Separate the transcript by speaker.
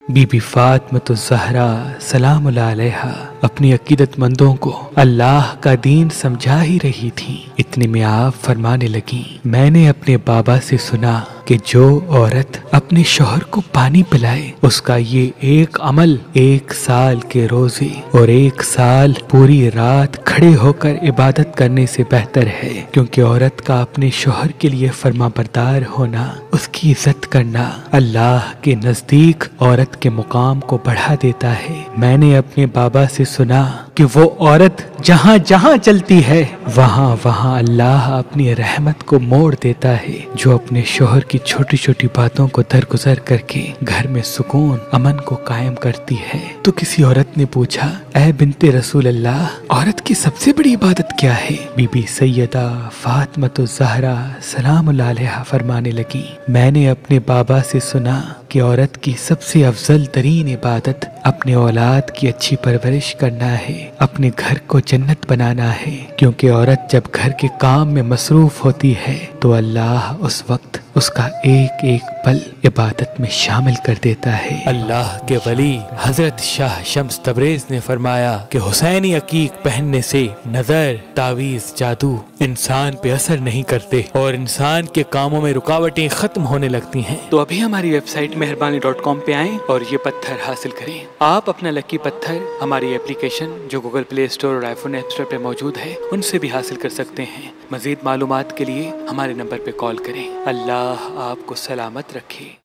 Speaker 1: बीबी फातिमा सलामुल्लाह अलैहा अपनी अकीदतमंदों को अल्लाह का दीन समझा ही रही थी। इतने में आप फरमाने लगी, मैंने अपने बाबा से सुना कि जो औरत अपने शौहर को पानी पिलाए उसका ये एक अमल 1 साल के रोजे और 1 साल पूरी रात खड़े होकर इबादत करने से बेहतर है, क्योंकि औरत का अपने शौहर के लिए फरमाबरदार होना, उसकी इज्जत करना अल्लाह के नजदीक औरत के मुकाम को बढ़ा देता है। मैंने अपने बाबा से सुना कि वो औरत जहाँ जहाँ चलती है वहाँ वहाँ अल्लाह अपनी रहमत को मोड़ देता है, जो अपने शौहर की छोटी छोटी बातों को दरगुजर करके घर में सुकून अमन को कायम करती है। तो किसी औरत ने पूछा, ऐ बिनते रसूल अल्लाह, औरत की सबसे बड़ी इबादत क्या है? बीबी सैयदा फातिमा सलामुल्लाह अलैहा फरमाने लगी, मैंने अपने बाबा से सुना कि औरत की सबसे अफजल तरीन इबादत अपने औलाद की अच्छी परवरिश करना है, अपने घर को जन्नत बनाना है, क्योंकि औरत जब घर के काम में मसरूफ होती है तो अल्लाह उस वक्त उसका एक एक पल इबादत में शामिल कर देता है। अल्लाह के वली हजरत शाह शम्स तबरेज ने फरमाया कि हुसैनी अकीक पहनने से नजर, तावीज, जादू इंसान पे असर नहीं करते और इंसान के कामों में रुकावटें खत्म होने लगती हैं। तो अभी हमारी वेबसाइट मेहरबानी.com पे आएं और ये पत्थर हासिल करें। आप अपना लकी पत्थर हमारी एप्लीकेशन जो गूगल प्ले स्टोर और आईफोन ऐप स्टोर पे मौजूद है उनसे भी हासिल कर सकते हैं। मजीद मालूमात के लिए हमारे नंबर पे कॉल करें। अल्लाह आपको सलामत रखे।